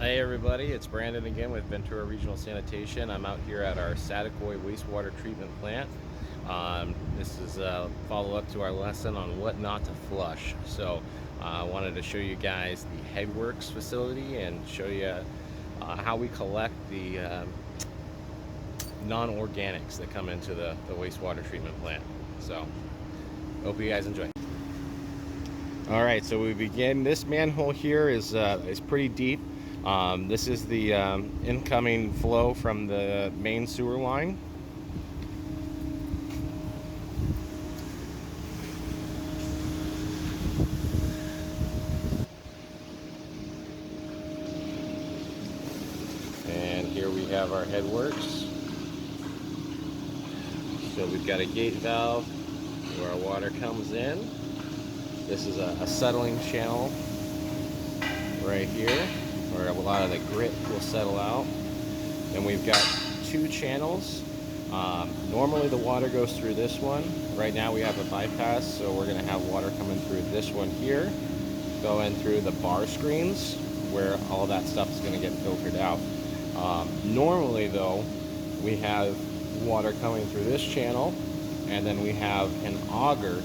Hey everybody, it's Brandon again with Ventura Regional Sanitation. I'm out here at our Saticoy wastewater treatment plant. This is a follow-up to our lesson on what not to flush. So I wanted to show you guys the Headworks facility and show you how we collect the non-organics that come into the wastewater treatment plant. So hope you guys enjoy. All right, so we begin. This manhole here is pretty deep. This is the incoming flow from the main sewer line. And here we have our headworks. So we've got a gate valve where our water comes in. This is a settling channel right here where a lot of the grit will settle out. Then we've got two channels. Normally the water goes through this one. Right now we have a bypass, so we're gonna have water coming through this one here, going through the bar screens where all that stuff is gonna get filtered out. Normally though, we have water coming through this channel, and then we have an auger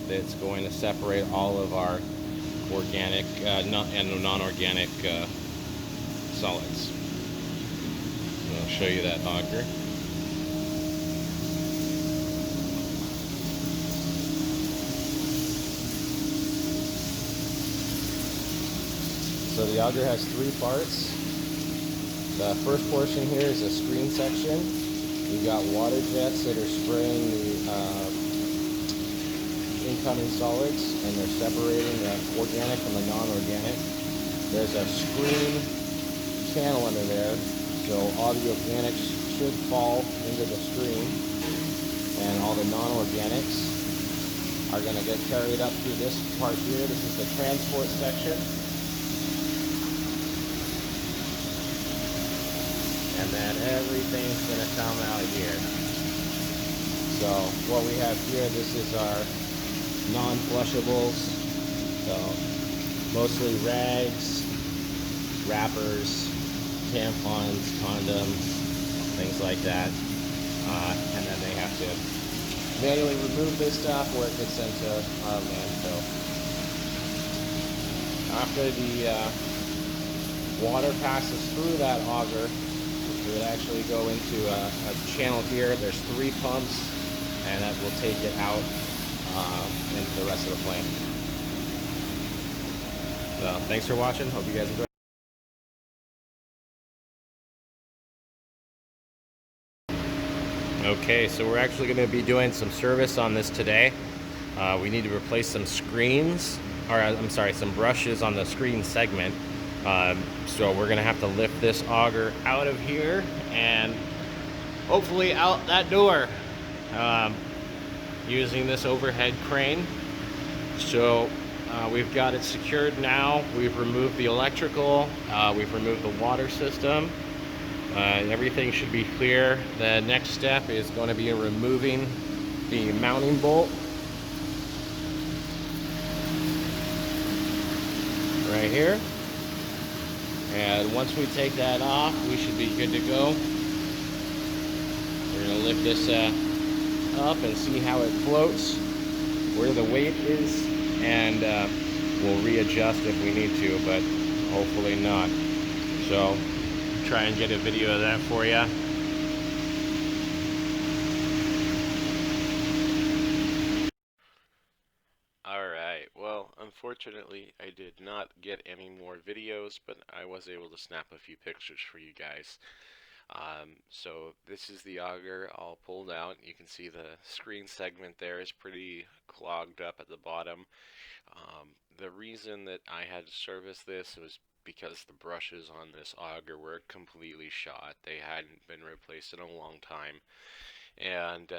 that's going to separate all of our organic and non-organic solids. I'll show you that auger. So the auger has three parts. The first portion here is a screen section. We've got water jets that are spraying the incoming solids, and they're separating the organic from the non-organic. There's a screen channel under there, so all the organics should fall into the stream, and all the non-organics are going to get carried up through this part here. This is the transport section. And then everything's going to come out here. So what we have here, this is our non-flushables. So mostly rags, wrappers, tampons, condoms, things like that. And then they have to manually remove this stuff where it gets sent to our landfill. After the water passes through that auger, it would actually go into a channel here. There's three pumps, and that will take it out into the rest of the plant. So thanks for watching. Hope you guys enjoy. Okay, so we're actually going to be doing some service on this today. We need to replace some screens, or I'm sorry, some brushes on the screen segment. So we're gonna have to lift this auger out of here and hopefully out that door using this overhead crane. So we've got it secured now. We've removed the electrical, we've removed the water system. Everything should be clear. The next step is going to be removing the mounting bolt right here. And once we take that off, we should be good to go. We're going to lift this up and see how it floats, where the weight is, and we'll readjust if we need to, but hopefully not. So try and get a video of that for you. Alright, well, unfortunately, I did not get any more videos, but I was able to snap a few pictures for you guys. So this is the auger all pulled out. You can see the screen segment there is pretty clogged up at the bottom. The reason that I had to service this was because the brushes on this auger were completely shot. They hadn't been replaced in a long time, and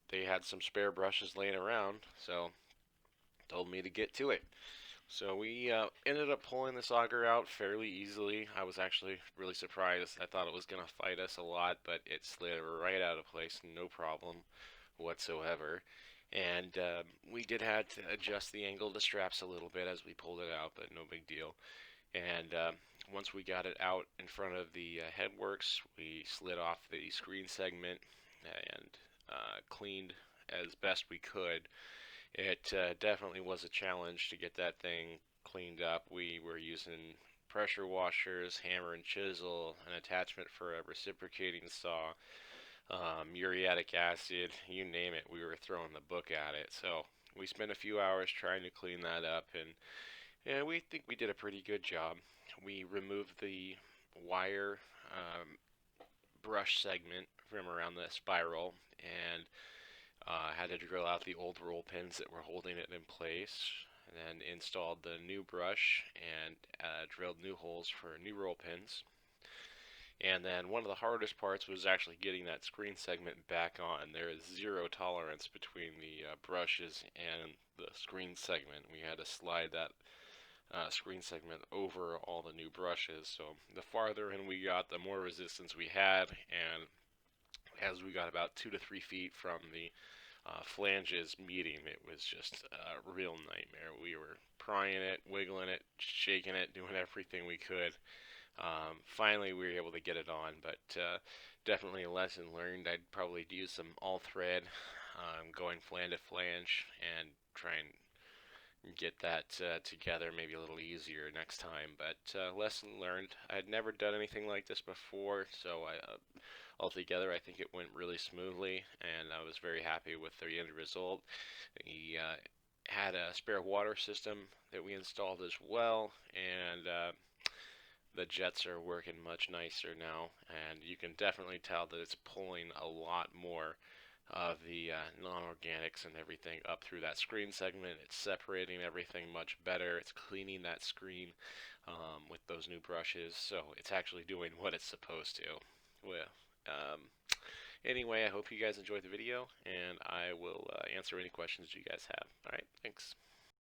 they had some spare brushes laying around, so told me to get to it. So we ended up pulling this auger out fairly easily. I was actually really surprised. I thought it was going to fight us a lot, but it slid right out of place, no problem whatsoever. And we did have to adjust the angle of the straps a little bit as we pulled it out, but no big deal. And once we got it out in front of the headworks, we slid off the screen segment and cleaned as best we could. It definitely was a challenge to get that thing cleaned up. We were using pressure washers, hammer and chisel, an attachment for a reciprocating saw, muriatic acid, you name it, we were throwing the book at it. So we spent a few hours trying to clean that up, and we think we did a pretty good job. We removed the wire brush segment from around the spiral and had to drill out the old roll pins that were holding it in place, and then installed the new brush and drilled new holes for new roll pins. And then one of the hardest parts was actually getting that screen segment back on. There is zero tolerance between the brushes and the screen segment. We had to slide that screen segment over all the new brushes. So the farther in we got, the more resistance we had. And as we got about 2 to 3 feet from the flanges meeting, it was just a real nightmare. We were prying it, wiggling it, shaking it, doing everything we could. Finally, we were able to get it on, but definitely a lesson learned. I'd probably use some all thread, going flange to flange, and try and get that together maybe a little easier next time. But lesson learned. I'd never done anything like this before, so altogether I think it went really smoothly, and I was very happy with the end result. We had a spare water system that we installed as well, and the jets are working much nicer now, and you can definitely tell that it's pulling a lot more of the non-organics and everything up through that screen segment. It's separating everything much better. It's cleaning that screen with those new brushes, so it's actually doing what it's supposed to. Well, anyway, I hope you guys enjoyed the video, and I will answer any questions you guys have. All right, thanks.